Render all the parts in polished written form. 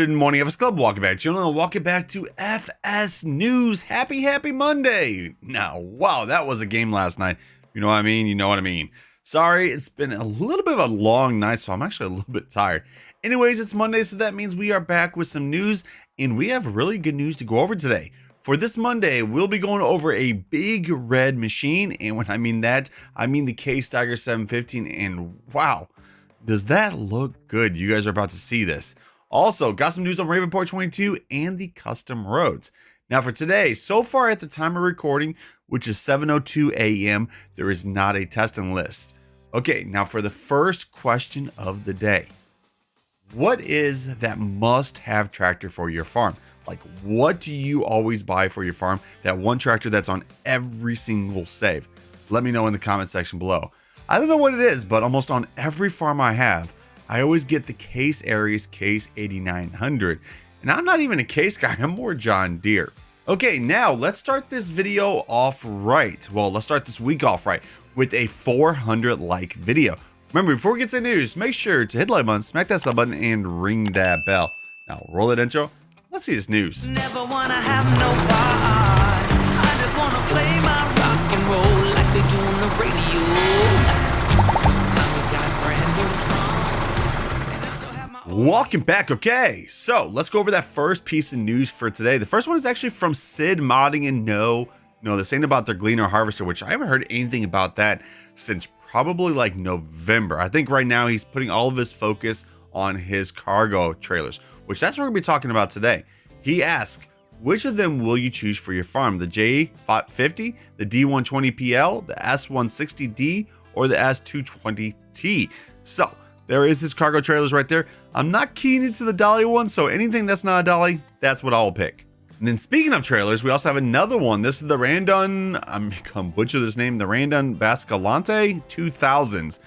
Good morning, FSClub. Welcome back, channel. Welcome back to FS News. Happy Monday. Now, wow, that was a game last night. You know what I mean? You know what I mean. Sorry, it's been a little bit of a long night, so I'm actually a little bit tired. Anyways, it's Monday, so that means we are back with some news, and we have really good news to go over today. For this Monday, we'll be going over a big red machine, and when I mean that, I mean the K-Steiger 715, and wow, does that look good? You guys are about to see this. Also, got some news on Ravenport 22 and the custom roads. Now for today, so far at the time of recording, which is 7:02 a.m., there is not a testing list. Okay, now for the first question of the day. What is that must-have tractor for your farm? Like, what do you always buy for your farm? That one tractor that's on every single save. Let me know in the comment section below. I don't know what it is, but almost on every farm I have, I always get the Case Aries Case 8900. And I'm not even a Case guy, I'm more John Deere. Okay, now let's start this video off right. Well, let's start this week off right with a 400 like video. Remember, before we get to the news, make sure to hit the like button, smack that sub button, and ring that bell. Now, roll that intro. Let's see this news. Never wanna have no bars. I just wanna play my rock and roll like they do on the radio. Tommy's got brand new drums, and I still have my own. Welcome back. Okay, so let's go over that first piece of news for today. The first one is actually from Sid Modding, and no, this ain't about their Gleaner Harvester, which I haven't heard anything about that since probably like November. I think right now he's putting all of his focus on his cargo trailers, which that's what we're gonna be talking about today. He asked, which of them will you choose for your farm? The J50, the D120PL, the S160D, or the S220T? So there is his cargo trailers right there. I'm not keen into the dolly one, so anything that's not a dolly, that's what I'll pick. And then speaking of trailers, we also have another one. This is the Randon, I'm gonna butcher this name, the Randon Bascalante 2000s.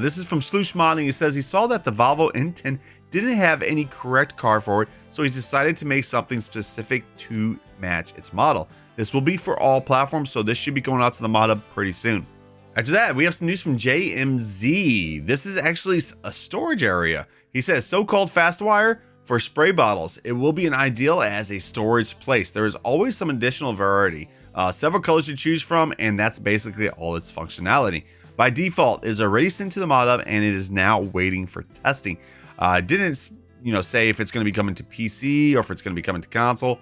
This is from Sid Modding. He says he saw that the Volvo N10 didn't have any correct car for it, so he's decided to make something specific to match its model. This will be for all platforms, so this should be going out to the mod hub pretty soon. After that, we have some news from JMZ. This is actually a storage area. He says, so-called fast wire for spray bottles. It will be an ideal as a storage place. There is always some additional variety, several colors to choose from, and that's basically all its functionality. By default, it is already sent to the mod hub, and it is now waiting for testing. Didn't say if it's going to be coming to PC or if it's going to be coming to console.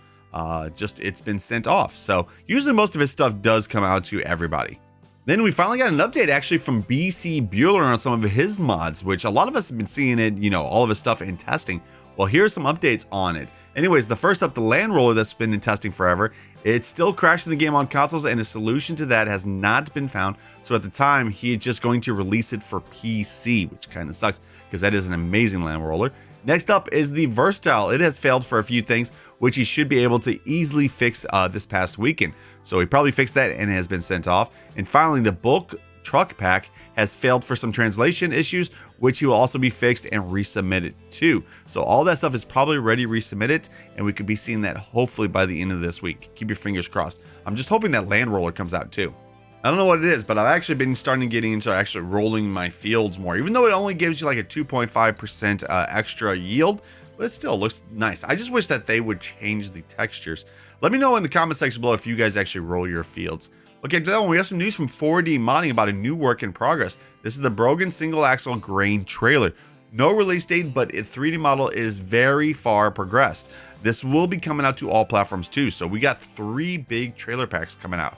Just it's been sent off. So usually most of his stuff does come out to everybody. Then we finally got an update actually from BC Bueller on some of his mods, which a lot of us have been seeing it, all of his stuff in testing. Well, here's some updates on it. Anyways, the first up, the land roller that's been in testing forever. It's still crashing the game on consoles, and a solution to that has not been found. So at the time, he is just going to release it for PC, which kind of sucks because that is an amazing land roller. Next up is the Versatile. It has failed for a few things, which he should be able to easily fix this past weekend. So he probably fixed that and it has been sent off. And finally, the bulk truck pack has failed for some translation issues, which he will also be fixed and resubmitted too. So all that stuff is probably ready resubmitted, and we could be seeing that hopefully by the end of this week. Keep your fingers crossed. I'm just hoping that land roller comes out too. I don't know what it is, but I've actually been starting getting into actually rolling my fields more, even though it only gives you like a 2.5% extra yield, but it still looks nice. I just wish that they would change the textures. Let me know in the comment section below if you guys actually roll your fields. Okay, to that one, we have some news from 4D Modding about a new work in progress. This is the Brogan single axle grain trailer. No release date, but its 3D model is very far progressed. This will be coming out to all platforms too, so we got 3 big trailer packs coming out.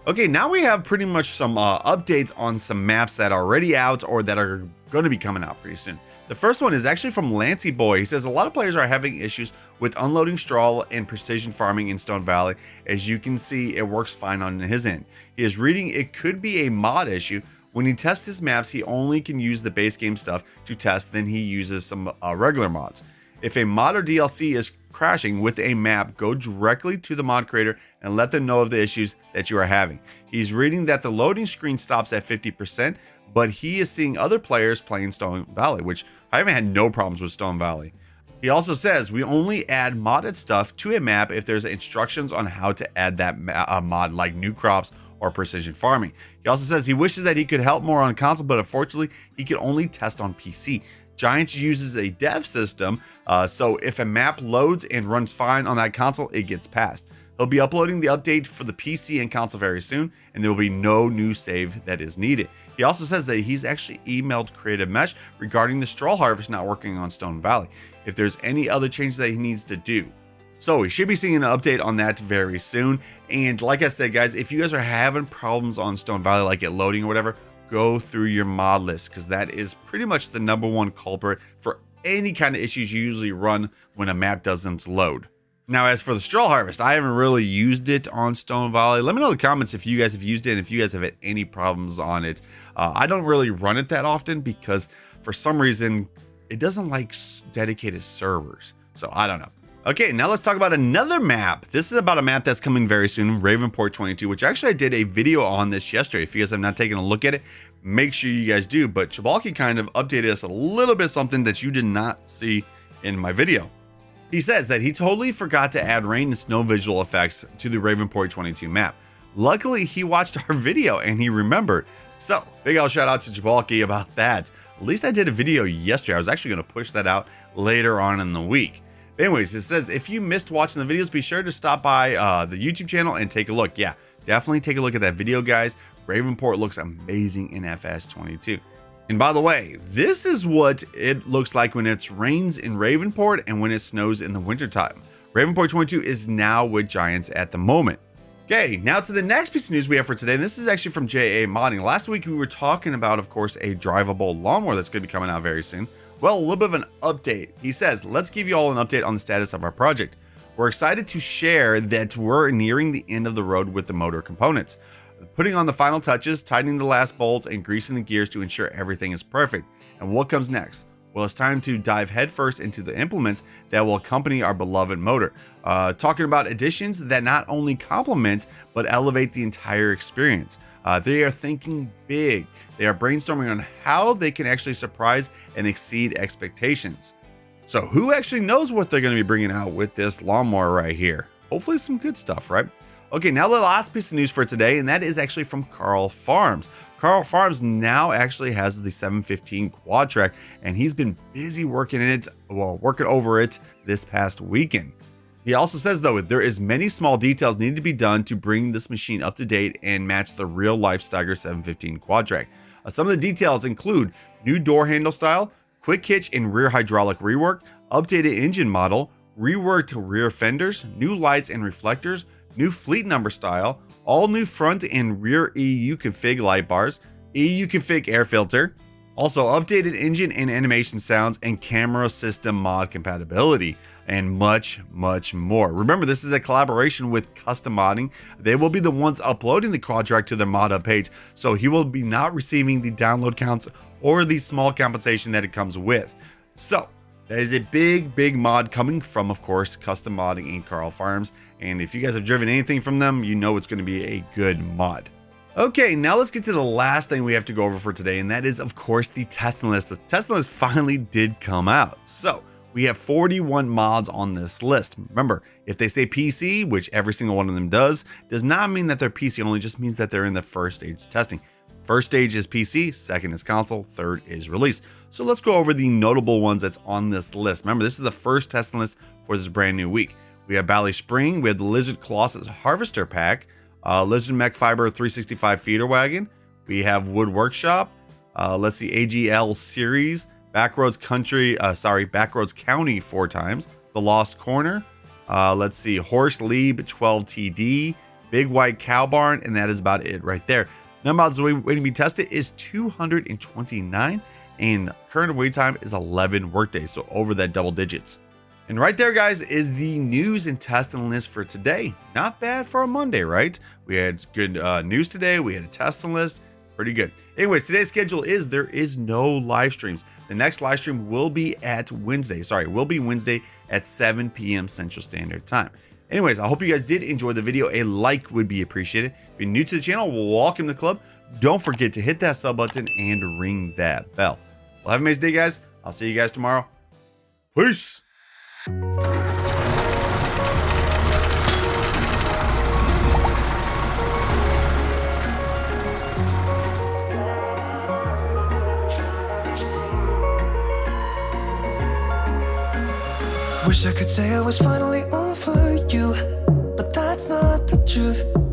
Okay, now we have pretty much some updates on some maps that are already out or that are going to be coming out pretty soon. The first one is actually from Lancy Boy. He says a lot of players are having issues with unloading straw and precision farming in Stone Valley. As you can see, it works fine on his end. He is reading it could be a mod issue. When he tests his maps, he only can use the base game stuff to test, then he uses some regular mods. If a mod or DLC is crashing with a map, go directly to the mod creator and let them know of the issues that you are having. He's reading that the loading screen stops at 50%, but he is seeing other players playing Stone Valley, which I haven't had no problems with Stone Valley. He also says we only add modded stuff to a map if there's instructions on how to add that mod, like new crops or precision farming. He also says he wishes that he could help more on console, but unfortunately he can only test on PC. Giants uses a dev system, so if a map loads and runs fine on that console, it gets passed. He'll be uploading the update for the PC and console very soon, and there will be no new save that is needed. He also says that he's actually emailed Creative Mesh regarding the straw harvest not working on Stone Valley, if there's any other changes that he needs to do. So we should be seeing an update on that very soon. And like I said, guys, if you guys are having problems on Stone Valley, like it loading or whatever, go through your mod list, because that is pretty much the #1 culprit for any kind of issues you usually run when a map doesn't load. Now, as for the straw harvest, I haven't really used it on Stone Valley. Let me know in the comments if you guys have used it and if you guys have had any problems on it. I don't really run it that often because for some reason it doesn't like dedicated servers. So I don't know. Okay, now let's talk about another map. This is about a map that's coming very soon, Ravenport 22, which actually I did a video on this yesterday. If you guys have not taken a look at it, make sure you guys do. But Chabalki kind of updated us a little bit, something that you did not see in my video. He says that he totally forgot to add rain and snow visual effects to the Ravenport 22 map. Luckily, he watched our video and he remembered. So, big old shout out to Chabalki about that. At least I did a video yesterday. I was actually going to push that out later on in the week. Anyways, it says, if you missed watching the videos, be sure to stop by the YouTube channel and take a look. Yeah, definitely take a look at that video, guys. Ravenport looks amazing in FS22. And by the way, this is what it looks like when it rains in Ravenport and when it snows in the wintertime. Ravenport 22 is now with Giants at the moment. Okay, now to the next piece of news we have for today. And this is actually from JA Modding. Last week we were talking about, of course, a drivable lawnmower that's going to be coming out very soon. Well, a little bit of an update. He says, let's give you all an update on the status of our project. We're excited to share that we're nearing the end of the road with the motor components, putting on the final touches, tightening the last bolts, and greasing the gears to ensure everything is perfect. And what comes next? Well, it's time to dive headfirst into the implements that will accompany our beloved motor. Talking about additions that not only complement, but elevate the entire experience. They are thinking big. They are brainstorming on how they can actually surprise and exceed expectations. So who actually knows what they're going to be bringing out with this lawnmower right here? Hopefully some good stuff, right? Okay, now the last piece of news for today, and that is actually from Carl Farms. Carl Farms now actually has the 715 Quadtrac, and he's been busy working over it this past weekend. He also says, though, there is many small details needed to be done to bring this machine up to date and match the real-life Steiger 715 Quadtrac. Some of the details include new door handle style, quick hitch and rear hydraulic rework, updated engine model, reworked rear fenders, new lights and reflectors, new fleet number style, all new front and rear EU config light bars, EU config air filter, also updated engine and animation sounds and camera system mod compatibility, and much, much more. Remember, this is a collaboration with Custom Modding. They will be the ones uploading the Quadtrac to their mod hub page, so he will be not receiving the download counts or the small compensation that it comes with. So that is a big mod coming from, of course, Custom Modding and Carl Farms. And if you guys have driven anything from them, you know it's going to be a good mod. Okay, now let's get to the last thing we have to go over for today, and that is, of course, the testing list. The testing list finally did come out. So we have 41 mods on this list. Remember, if they say PC, which every single one of them does not mean that they're PC only, just means that they're in the first stage of testing. First stage is PC, second is console, third is release. So let's go over the notable ones that's on this list. Remember, this is the first testing list for this brand new week. We have Bally Spring, we have the Lizard Colossus Harvester Pack, Lizard Mech Fiber 365 Feeder Wagon, we have Wood Workshop, let's see, AGL Series, Backroads County 4 times, The Lost Corner, let's see, Horse Lieb 12TD, Big White Cow Barn, and that is about it right there. Number mods waiting to be tested is 229, and current wait time is 11 workdays, so over that double digits. And right there, guys, is the news and testing list for today. Not bad for a Monday, right? We had good news today. We had a testing list. Pretty good. Anyways, today's schedule is there is no live streams. The next live stream will be Wednesday at 7 p.m. Central Standard Time. Anyways, I hope you guys did enjoy the video. A like would be appreciated. If you're new to the channel, welcome to the club. Don't forget to hit that sub button and ring that bell. Well, have an amazing day, guys. I'll see you guys tomorrow. Peace. Wish I could say I was finally over you, but that's not the truth.